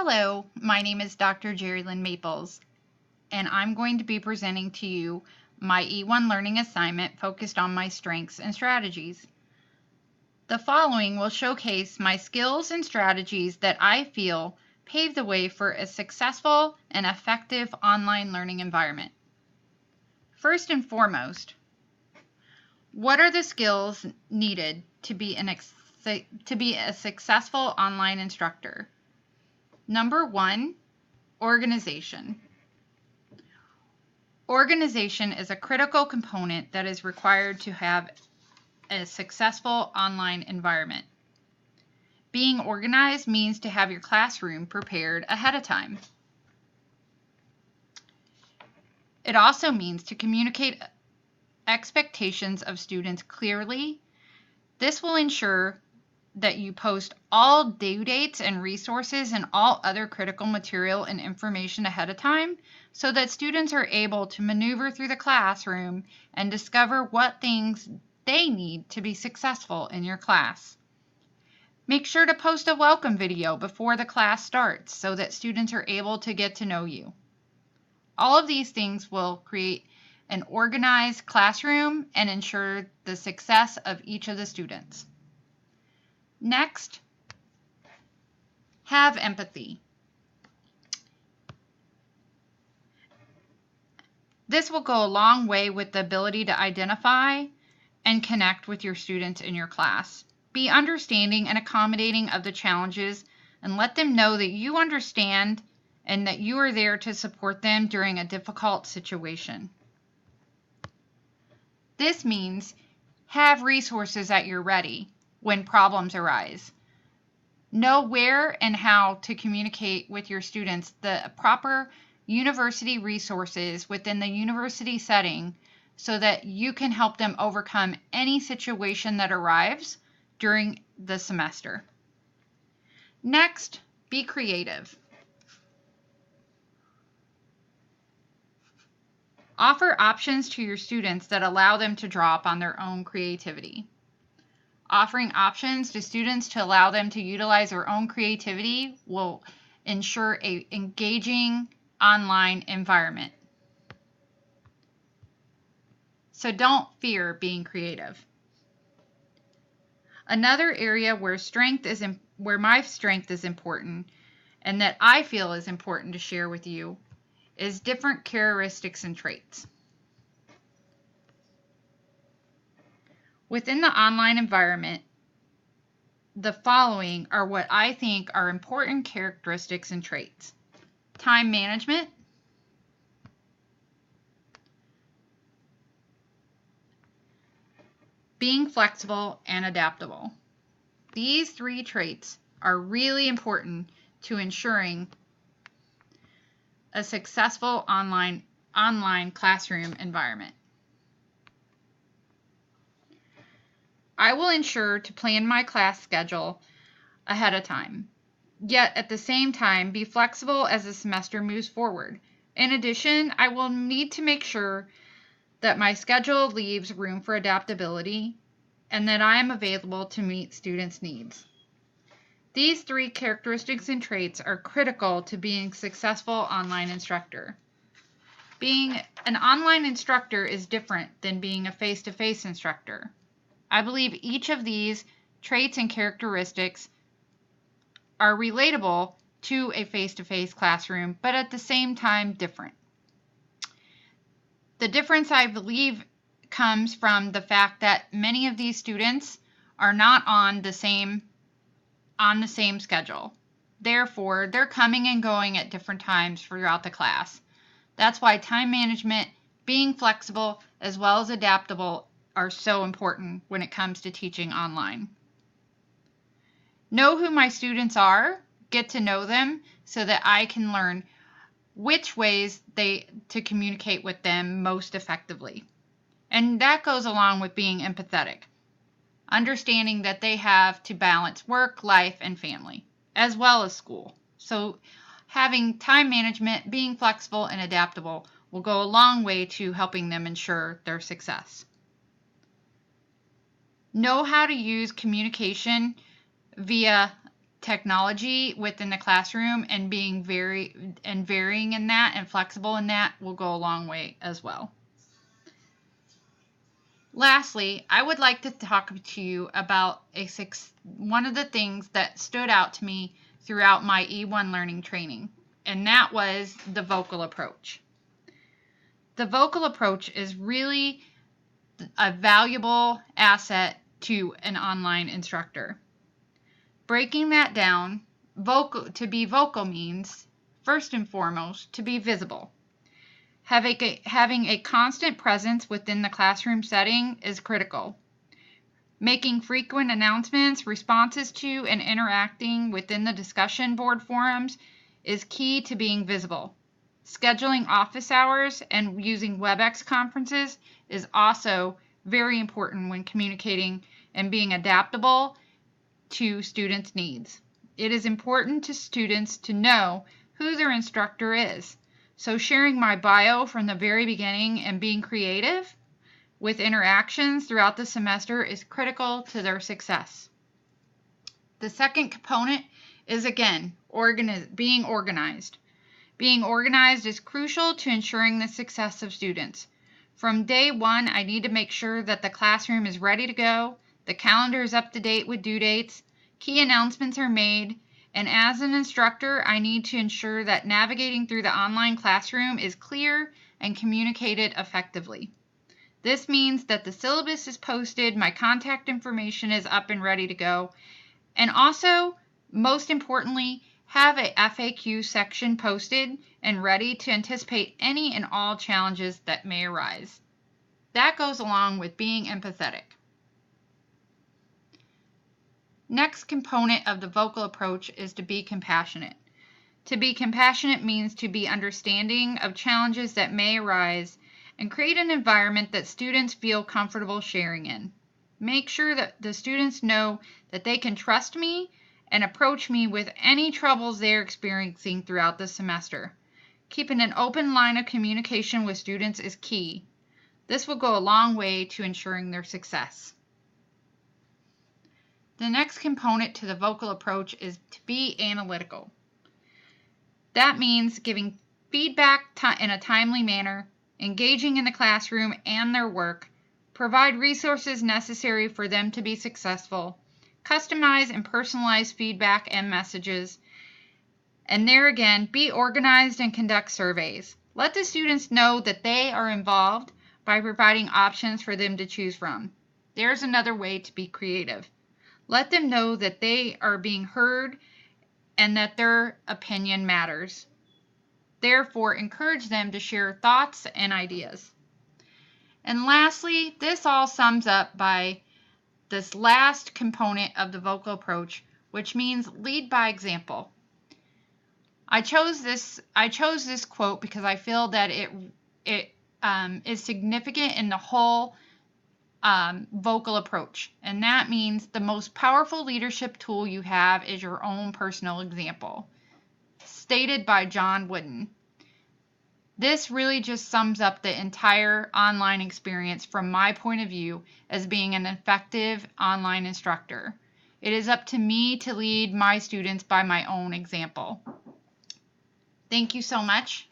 Hello, my name is Dr. Jerry Lynn Maples, and I'm going to be presenting to you my E1 learning assignment focused on my strengths and strategies. The following will showcase my skills and strategies that I feel pave the way for a successful and effective online learning environment. First and foremost, what are the skills needed to be a successful online instructor? Number one, organization. Organization is a critical component that is required to have a successful online environment. Being organized means to have your classroom prepared ahead of time. It also means to communicate expectations of students clearly. This will ensure that you post all due dates and resources and all other critical material and information ahead of time so that students are able to maneuver through the classroom and discover what things they need to be successful in your class. Make sure to post a welcome video before the class starts so that students are able to get to know you. All of these things will create an organized classroom and ensure the success of each of the students. Next, have empathy. This will go a long way with the ability to identify and connect with your students in your class. Be understanding and accommodating of the challenges and let them know that you understand and that you are there to support them during a difficult situation. This means have resources at your ready when problems arise. Know where and how to communicate with your students the proper university resources within the university setting so that you can help them overcome any situation that arrives during the semester. Next, be creative. Offer options to your students that allow them to draw upon their own creativity. Offering options to students to allow them to utilize their own creativity will ensure an engaging online environment. So don't fear being creative. Another area where my strength is important and that I feel is important to share with you is different characteristics and traits. Within the online environment, the following are what I think are important characteristics and traits. Time management, being flexible and adaptable. These three traits are really important to ensuring a successful online classroom environment. I will ensure to plan my class schedule ahead of time, yet at the same time be flexible as the semester moves forward. In addition, I will need to make sure that my schedule leaves room for adaptability and that I am available to meet students' needs. These three characteristics and traits are critical to being a successful online instructor. Being an online instructor is different than being a face-to-face instructor. I believe each of these traits and characteristics are relatable to a face-to-face classroom, but at the same time different. The difference, I believe, comes from the fact that many of these students are not on the same schedule. Therefore, they're coming and going at different times throughout the class. That's why time management, being flexible, as well as adaptable are so important when it comes to teaching online. Know who my students are, get to know them so that I can learn which ways to communicate with them most effectively. And that goes along with being empathetic, understanding that they have to balance work, life, and family, as well as school. So having time management, being flexible and adaptable will go a long way to helping them ensure their success. Know how to use communication via technology within the classroom and being varying in that and flexible in that will go a long way as well. Lastly, I would like to talk to you about one of the things that stood out to me throughout my E1 learning training, and that was the vocal approach. The vocal approach is really a valuable asset to an online instructor. Breaking that down, to be vocal means, first and foremost, to be visible. Having a constant presence within the classroom setting is critical. Making frequent announcements, responses to, and interacting within the discussion board forums is key to being visible. Scheduling office hours and using WebEx conferences is also very important when communicating and being adaptable to students' needs. It is important to students to know who their instructor is. So sharing my bio from the very beginning and being creative with interactions throughout the semester is critical to their success. The second component is, again, being organized. Being organized is crucial to ensuring the success of students. From day one, I need to make sure that the classroom is ready to go, the calendar is up to date with due dates, key announcements are made, and as an instructor, I need to ensure that navigating through the online classroom is clear and communicated effectively. This means that the syllabus is posted, my contact information is up and ready to go, and also, most importantly, have a FAQ section posted and ready to anticipate any and all challenges that may arise. That goes along with being empathetic. Next component of the vocal approach is to be compassionate. To be compassionate means to be understanding of challenges that may arise and create an environment that students feel comfortable sharing in. Make sure that the students know that they can trust me and approach me with any troubles they're experiencing throughout the semester. Keeping an open line of communication with students is key. This will go a long way to ensuring their success. The next component to the vocal approach is to be analytical. That means giving feedback in a timely manner, engaging in the classroom and their work, provide resources necessary for them to be successful, customize and personalize feedback and messages, and there again, be organized and conduct surveys. Let the students know that they are involved by providing options for them to choose from. There's another way to be creative. Let them know that they are being heard and that their opinion matters. Therefore, encourage them to share thoughts and ideas. And lastly, this all sums up by this last component of the vocal approach, which means lead by example. I chose this quote because I feel that it is significant in the whole vocal approach, and that means the most powerful leadership tool you have is your own personal example, stated by John Wooden. This really just sums up the entire online experience from my point of view as being an effective online instructor. It is up to me to lead my students by my own example. Thank you so much.